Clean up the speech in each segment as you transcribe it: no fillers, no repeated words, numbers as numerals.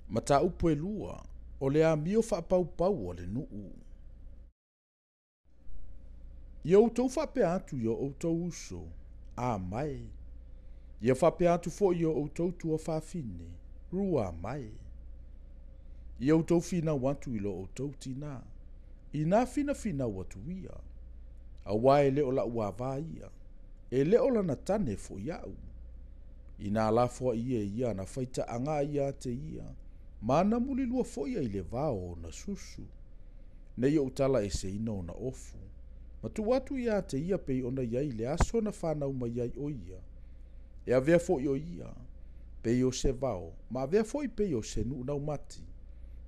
Mata upo e lua, o le amio whaapau o le nuu. Ia outou whape atu ia outou uso, a mai. Ia whape atu fo ia outou tua whawhine, rua mai. Ia outou fina watu ilo outou tina. Ina fina watu ia. Awa e leo la uawa ia. E leo la natane fo iau. Ina la fo ia na faita anga ia te ia. Mana muli lua fo ia ile vao na susu. Ne ia utala e se ina ona ofu. Matu watu ia te ia pei ona iai le aso na whanau ma iai o ia. E a vea fo i o ia. Pei o se vao. Ma a vea fo i pei o se nu nau mati.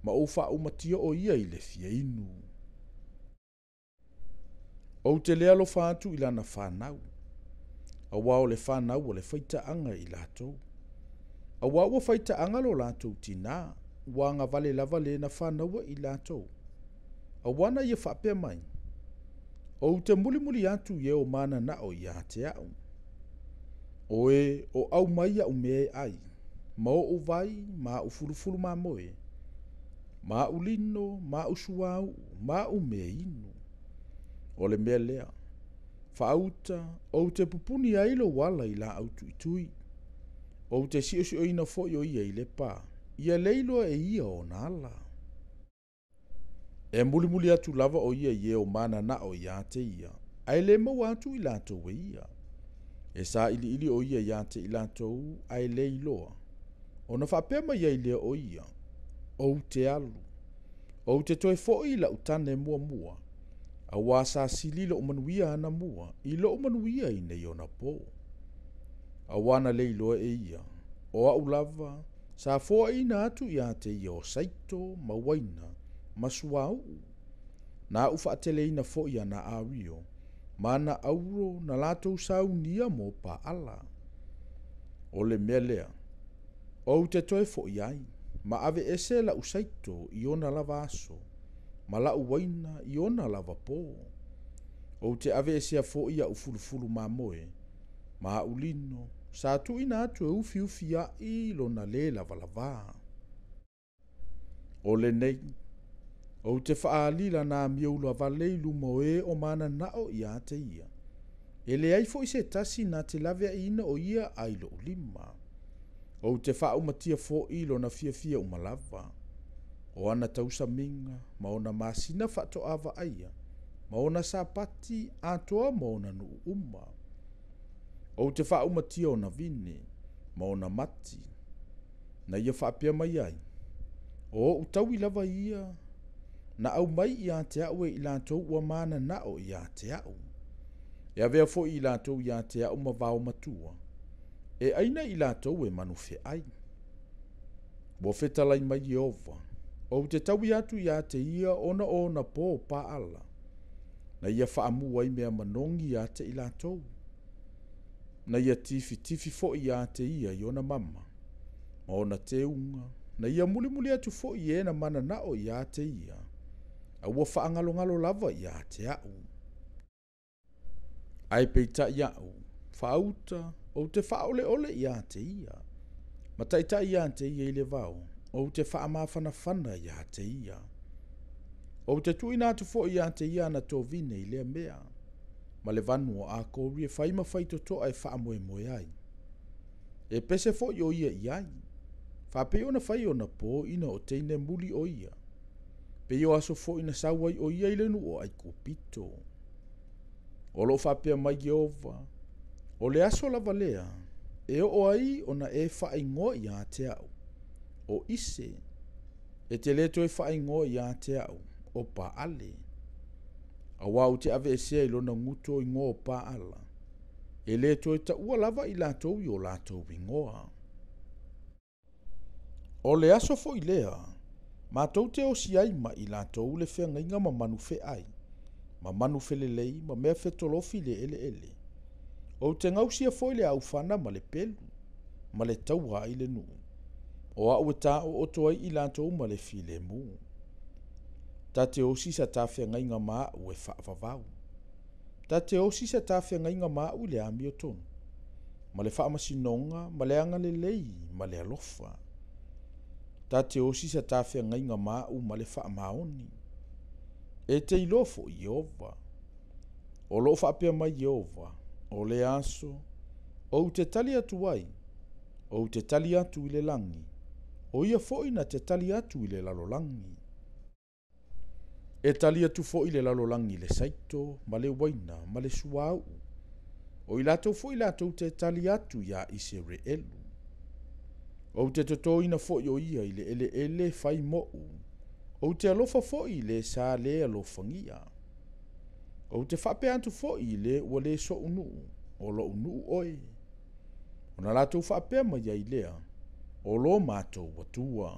Ma o wha umatio o ia i le fia inu. O te lea lo whaatu ila na whanau. A wao le whanau o le whaita anga i latou. A wao whaita anga lo latou tina. Wanga vale lava le na whanau i latou. A wana ia whapea mai. O te muli atu ye o mana na o ia te au. Oe o au mai au me ai. Ma o vai, ma o furufuru ma moe. Ma u lino, ma u suau, ma u me inu. O le mea lea. Whaauta, o te pupuni a ilo wala i la au tuitui. O te si o ina fo i o ia i le pa. Ia leilo e ia o nala. E muli atu lava o ia ye o mana na o ia te ia. Ai le mau atu i lato we ia. E sa ili o ia ia te i lato ai le iloa. O na whapema ia i le o ia. O te alu. O te toi fo i la utane mua. A wasa sili lo manuia ana mua. I lo manuia i nei ona po. A wana le iloa e ia. O au lava. Sa fo ina atu ia te ia o saito mawaina. Masuau. Na ufa atele ina fo ia na ario. Mana auro na lato sau nia mo pa ala. O le melea. O te toe fo iai. Ma ave ese la usaito i ona lava aso. Ma la uwaina i ona lava po. O te ave ese a fo ia ufulufulu ma moe. Ma ulino. Sa tu ina atu e ufi a i lona le lava lava. O le nei. O te whaalila na miaula valeilu moe o mana nao ia te ia. E le aifo i se tasi na te lavea ina o ia ailo lima. O te whaumatia fo ilo na fia umalava. O ana tausa minga, ma ona masina whato awa aia. Ma ona sapati atoa ma ona nuu uma. O te whaumatia ona vine, ma ona mati. Na ia whapia mai ai. O utawi lava ia. Na au mai ia te au e ilatou ua mana na o ia te au. E avea fo i ilatou ia te au ma vao matua. E aina ilatou e manufe ai. Bo fetalai mai Jehova. O te tawi atu ia te ia ona po pa ala. Na ia whaamu ai mea manongi ia te ilatou. Na ia tifi fo ia te ia i ona mama. Ma ona te unga. Na ia muli atu fo i ena mana na o ia te ia. A ua whaangalo lava ia te au. Ai peita ia au. Whaauta o te whaole ia te ia. Ma taita ia te ia i le vau. O te whaamawhana ia te ia. O te tuina atu fo ia te ia na tō vine i lea mea. Ma le vanu o a kōria whaima whaitoto ai whaamoe ai. E pese fo i o ia iai. Whape ona whai ona po ina o teine muli o ia. Pe yo aso fo ina sawai o ia ilenu o ai kupito. O lo whapea mai Jehova. O le aso lava lea. E o ai ona e whaingo ia te au. O ise. E te leto e whaingo ia te au. O pa ale. A wau te ave esea ilona nguto i ngō pa ala. E leto e ta ua lava i latou i o latou i ngoa. O le aso fo i lea. Ma tau te o si ai ma i latou le whenga inga ma manufe ai. Ma manufe le lei ma mea whetolofi le ele. O te ngausia foi le au whana ma le pelu. Ma le taua i le nuu. O au e tā o oto ai i latou ma le file mu. Ta te o si sa ta whenga inga maa ue whaavavau. Ta te o si sa ta whenga inga maa u le ami o tonu. Ma le whaamasinonga ma le anga le lei ma le alofa. Ta te osi sa ta whea ngainga maa u ma le wha maoni. E te ilofo i Jehova. O lo whapea mai Jehova. O le aso. O te tali atu wai. O te tali atu i le langi. O ia fo'i na te tali atu i le lalolangi. E tali atu fo'i le lalolangi le saito, ma le waina, ma le suau. O i lato fo'i lato te tali atu ia i se re elu. O te totoina fo'i o ia i le ele fai mo'u. O te alofa fo'i le sa le alofangia. O te whape antu fo'i le ua le so unuu, o lo unuu oe. O na lato whape ma ia i lea, o lo mātou watua.